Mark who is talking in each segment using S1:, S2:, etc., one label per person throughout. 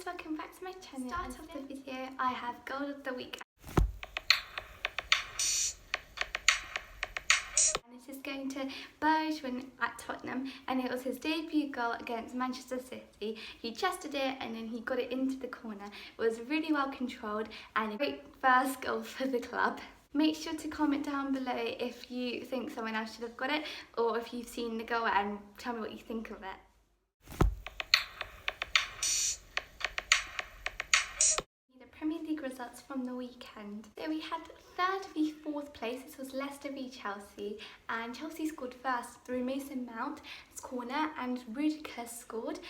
S1: guys, welcome back to my channel. Start of the video, I have goal of the week. And this is going to Bergwijn at Tottenham, and it was his debut goal against Manchester City. He chested it and then he got it into the corner. It was really well controlled and a great first goal for the club. Make sure to comment down below if you think someone else should have got it, or if you've seen the goal, and tell me what you think of it. Premier League results from the weekend. So we had third v fourth place. This was Leicester v Chelsea, and Chelsea scored first through Mason Mount's corner, and Rudiger scored,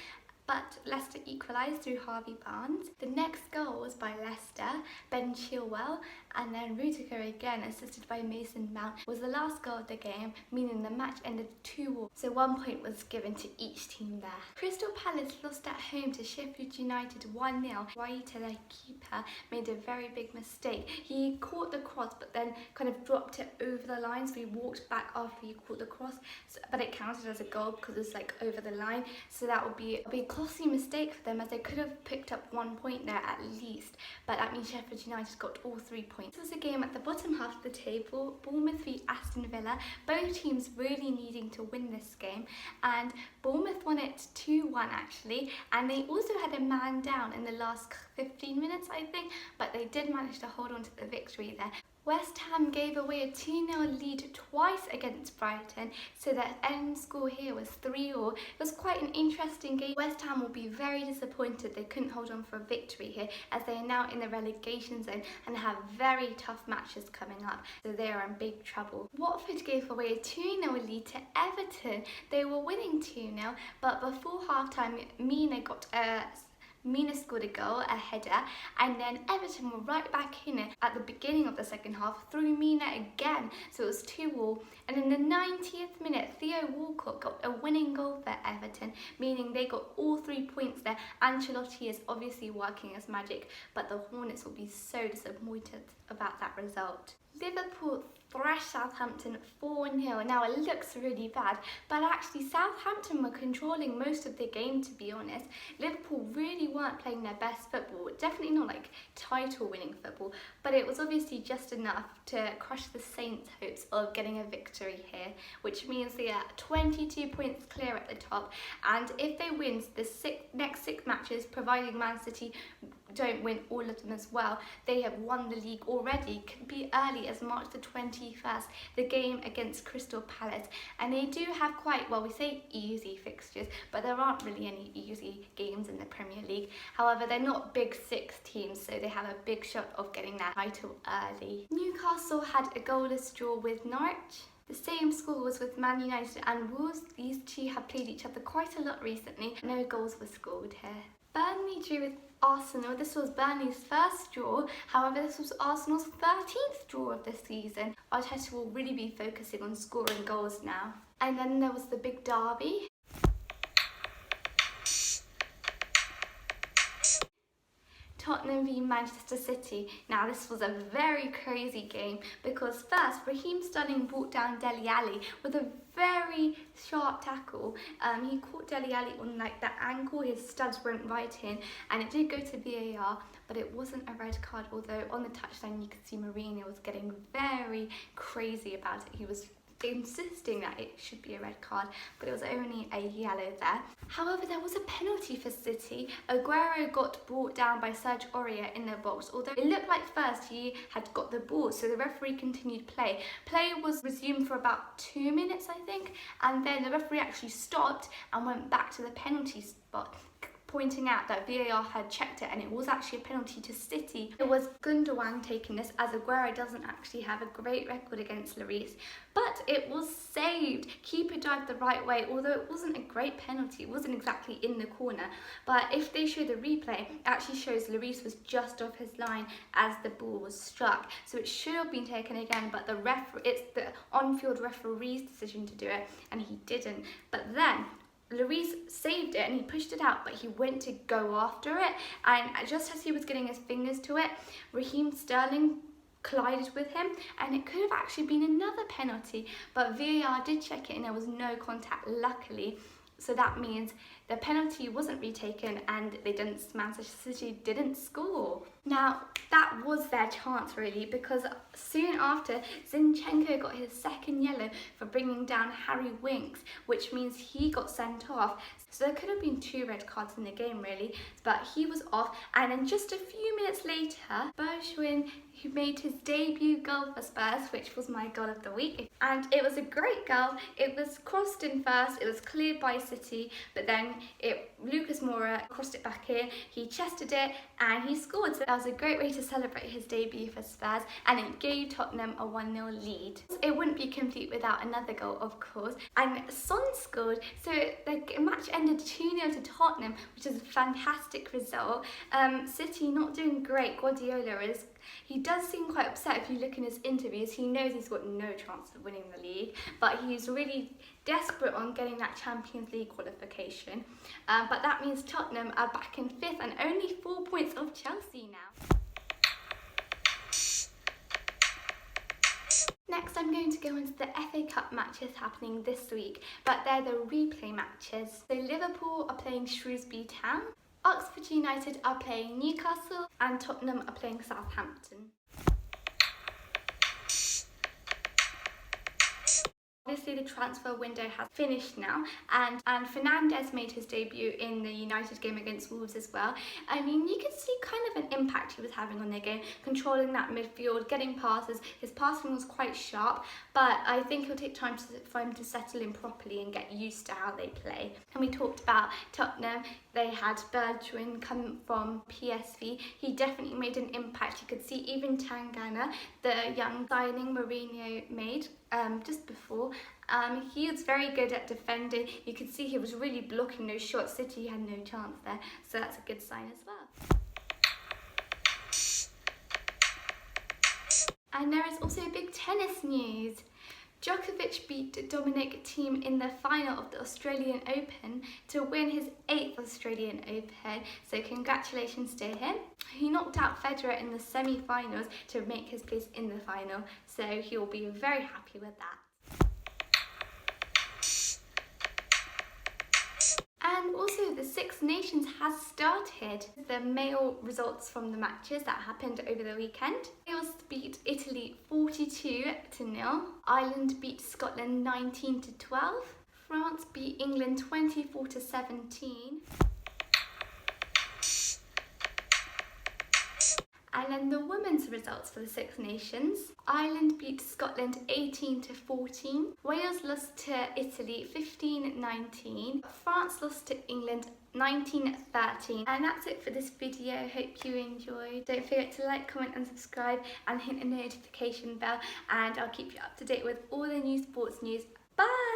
S1: but Leicester equalised through Harvey Barnes. The next goal was by Leicester, Ben Chilwell, and then Rudiger again, assisted by Mason Mount, was the last goal of the game, meaning the match ended 2-2. So 1 point was given to each team there. Crystal Palace lost at home to Sheffield United 1-0. Guaita, their keeper, made a very big mistake. He caught the cross but then kind of dropped it over the line, so he walked back after he caught the cross, but it counted as a goal because it's like over the line. So that would be a costly mistake for them, as they could have picked up 1 point there at least, but that means Sheffield United got all 3 points. This was a game at the bottom half of the table, Bournemouth v Aston Villa, both teams really needing to win this game, and Bournemouth won it 2-1 actually, and they also had a man down in the last 15 minutes I think, but they did manage to hold on to the victory there. West Ham gave away a 2-0 lead twice against Brighton, so the end score here was 3-3. It was quite an interesting game. West Ham will be very disappointed they couldn't hold on for a victory here, as they are now in the relegation zone and have very tough matches coming up, so they are in big trouble. Watford gave away a 2-0 lead to Everton. They were winning 2-0, but before half-time, Mina scored a goal, a header, and then Everton were right back in it at the beginning of the second half through Mina again, so it was 2-2. And in the 90th minute, Theo Walcott got a winning goal for Everton, meaning they got all 3 points there. Ancelotti is obviously working his magic, but the Hornets will be so disappointed about that result. Liverpool thrashed Southampton 4-0. Now it looks really bad, but actually Southampton were controlling most of the game, to be honest. Liverpool really weren't playing their best football, definitely not like title winning football, but it was obviously just enough to crush the Saints' hopes of getting a victory here, which means they are 22 points clear at the top, and if they win the next 6 matches, providing Man City don't win all of them as well, they have won the league already. Could be early as March the 21st, the game against Crystal Palace, and they do have quite, well, we say easy fixtures, but there aren't really any easy games in the Premier League. However, they're not big 6 teams, so they have a big shot of getting that title early. Newcastle had a goalless draw with Norwich. The same score was with Man United and Wolves. These two have played each other quite a lot recently. No goals were scored here. Burnley drew with Arsenal. This was Burnley's first draw, however this was Arsenal's 13th draw of the season. Arteta will really be focusing on scoring goals now. And then there was the big derby. Tottenham v Manchester City. Now this was a very crazy game, because first Raheem Sterling brought down Dele Alli with a very sharp tackle. He caught Dele Alli on like the ankle, his studs went right in, and it did go to VAR, but it wasn't a red card, although on the touchline you could see Mourinho was getting very crazy about it. He was insisting that it should be a red card, but it was only a yellow there. However, there was a penalty for City. Aguero got brought down by Serge Aurier in the box, although it looked like first he had got the ball, so the referee continued play. Play was resumed for about 2 minutes I think, and then the referee actually stopped and went back to the penalty spot, pointing out that VAR had checked it and it was actually a penalty to City. It was Gundogan taking this, as Aguero doesn't actually have a great record against Lloris, but it was saved. Keeper dived the right way, although it wasn't a great penalty. It wasn't exactly in the corner, but if they show the replay, it actually shows Lloris was just off his line as the ball was struck, so it should have been taken again, but it's the on-field referee's decision to do it, and he didn't. But then Lloris saved it and he pushed it out, but he went to go after it, and just as he was getting his fingers to it, Raheem Sterling collided with him, and it could have actually been another penalty, but VAR did check it and there was no contact, luckily. So that means the penalty wasn't retaken and Manchester City didn't score. Now, that was their chance really, because soon after, Zinchenko got his second yellow for bringing down Harry Winks, which means he got sent off. So there could have been 2 red cards in the game really, but he was off. And then just a few minutes later, Bergwijn, who made his debut goal for Spurs, which was my goal of the week. And it was a great goal. It was crossed in first, it was cleared by City, but then Lucas Moura crossed it back in, he chested it and he scored. So that was a great way to celebrate his debut for Spurs, and it gave Tottenham a 1-0 lead. It wouldn't be complete without another goal, of course, and Son scored, so the match ended 2-0 to Tottenham, which is a fantastic result. City not doing great. Guardiola he does seem quite upset. If you look in his interviews, he knows he's got no chance of winning the league, but he's really desperate on getting that Champions League qualification. But that means Tottenham are back in 5th and only 4 points off Chelsea now. Next, I'm going to go into the FA Cup matches happening this week, but they're the replay matches. So Liverpool are playing Shrewsbury Town, Oxford United are playing Newcastle, and Tottenham are playing Southampton. Obviously, the transfer window has finished now, and Fernandes made his debut in the United game against Wolves as well. I mean, you could see kind of an impact he was having on their game, controlling that midfield, getting passes. His passing was quite sharp, but I think it'll take time for him to settle in properly and get used to how they play. And we talked about Tottenham. They had Bergwijn come from PSV. He definitely made an impact. You could see even Tangana, the young signing Mourinho made just before. He was very good at defending. You could see he was really blocking those shots. City had no chance there, so that's a good sign as well. And there is also big tennis news. Djokovic beat Dominic Thiem in the final of the Australian Open to win his 8th Australian Open, so congratulations to him. He knocked out Federer in the semi-finals to make his place in the final, so he'll be very happy with that. And also the Six Nations has started. The male results from the matches that happened over the weekend. Wales beat Italy 42-0. Ireland beat Scotland 19-12. France beat England 24-17. And then the women's results for the Six Nations. Ireland beat Scotland 18-14. Wales lost to Italy 15-19. France lost to England 19-13. And that's it for this video. Hope you enjoyed. Don't forget to like, comment and subscribe and hit the notification bell, and I'll keep you up to date with all the new sports news. Bye!